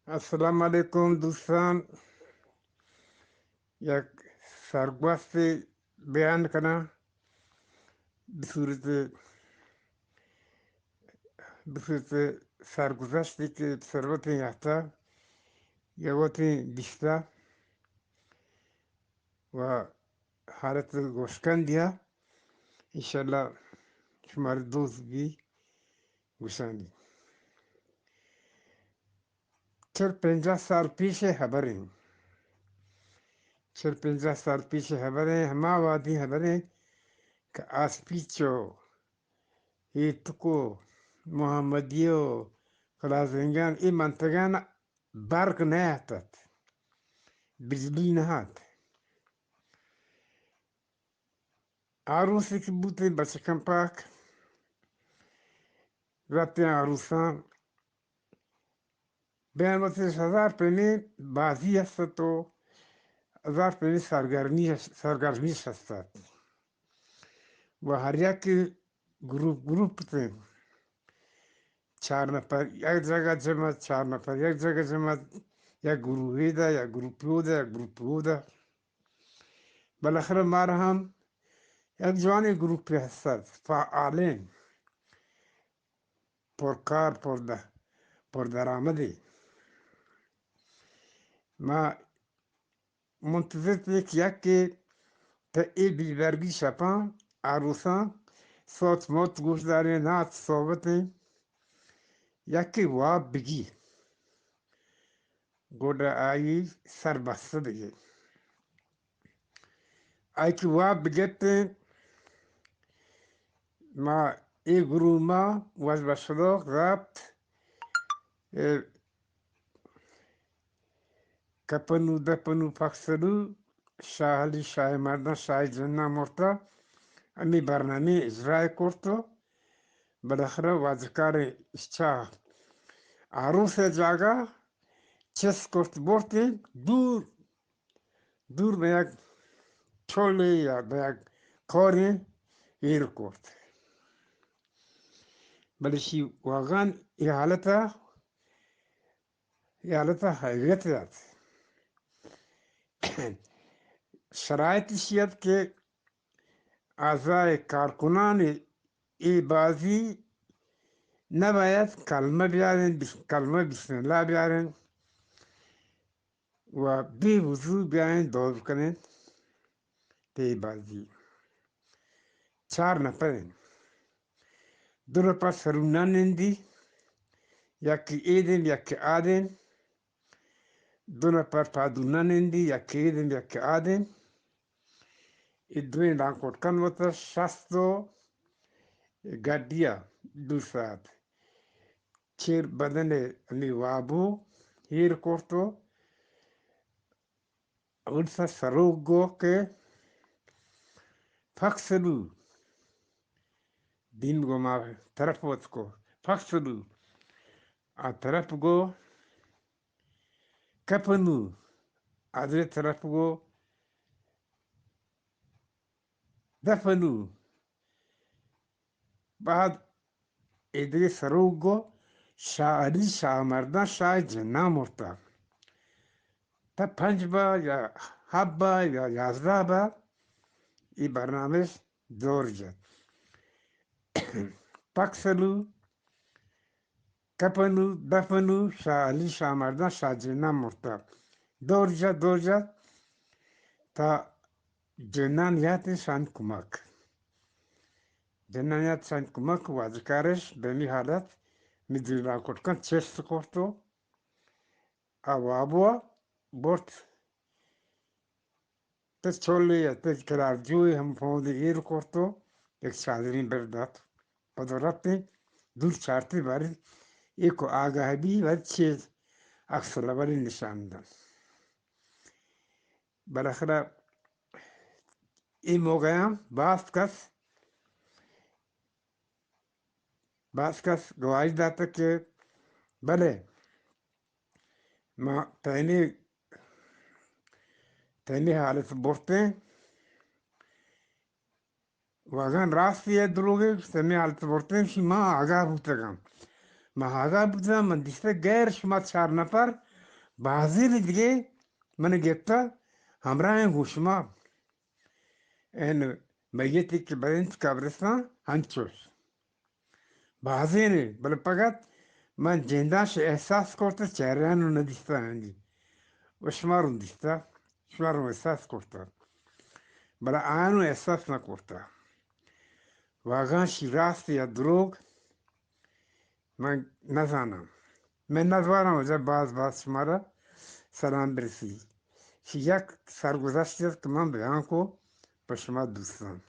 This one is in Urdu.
السلام علیکم دوستان. یک سرگوست بیان کنم به صورت سرگذشتی که ثروت یافته یوت بیشتر و حالت گوشکندیه انشالله شمار دوست بی گوشندی. 40-50 سال پیش خبریں 40-50 سال پیش خبریں ہما وادی خبریں کہ آسپیچو ایتکو محمدیو خلازنگان ای منطقان برق نیفتد، بجلی نهات. عروسی که بودیم بچکم پاک رفتیم عروسان بیان وقتش 1000 پنی بازی هستد و 1000 پنی سرگرمیش هستد و هر یک گروپ تیم 4 نفر یک جگه جمع، 4 نفر یک جگه جمع، یک گروهی ده، یک گروپی ده، یک گروپی ده. بالاخره ما را هم یک جوانی گروپی هستد فعالین پرکار پردرآمدی. ما منتظر یکی تا ای بیلبرگی شپان عروسان صوت موت گوش دارین نات صحبتیں یکی واب بگی گوڑا آئی سر بسته دیگه آئی که واب بگیتے ما ای گروه ما واز بشلوک رابط کپنو دپنو پخسلو شاهلی شاه مردان شاه جنه مرتا امی برنامه اجرای کرتو. بالاخره وازکار اشچا عروس جاگا چس کرت برتی دور به یک چولی یا به یک کاری ایر کرد. بلشی واقعا ای حالتا حیویت داد. شرایطی شید که اعضای کارکنان ای بازی نباید کلمه بیارن، کلمه بسم الله بیارن و بی وضو بیارن دور کنن تی بازی. 4 نفرن، 2 نفر سرونانندی، یکی ایدن یکی آدن، 2 نفر پادونانندی، یکی ایدن یکی آدن. ای دوین رانکوٹ کن وطا 60 گادیا 2 ساعت چیر بدن امی وابو هیر کرتو اونسا سروگ گو که پاکسلو دین گو ما طرف وط کو پاکسلو آ طرف گو کپنو آدھر طرف گو دفنو. بعد ادری سروگ گو شاعری شاه مردان شاه جنه مرتا تا 5 بار یا 7 بار یا 11 بار ای برنامه دور جد. پاکسلو کپنو دفنو شاعری شاه مردان شاه جنه مرتا دور جد تا جنان یات شان کمک جنانیت شان کمک وازکارش بمی حالت میدونی را کٹ کن چست کرتو آوابوا برد تس چولی یا تس کرار جوی هم فوندی ایر کرتو یک چادرین برداد پدو رفتی دور چارتی باری ایکو آگاه بی و چیز اکسلا باری نشان دن. بالاخره این موقعیم بعض کس گواهی داده که بله ما تینی حالت برده واقعا راستیه دروغه تینی حالت برده شی ما آگاه بودگم من دیسته غیر شما 4 نفر بعضی دیگه من گفته همراه گوشما این میتی که برای قبرستان هنچوش بعضی نه بله فقط من جنداش احساس کرده چهرهانو ندیسته هنگی و شمارون دیسته شمارون احساس کرده بله آنو احساس نکرده واقعا راست یا دروغ من نزانم من نزوانم وجه باز شما را سلام برسی یک سرگذشتی است که من بیان کو به شما دوستان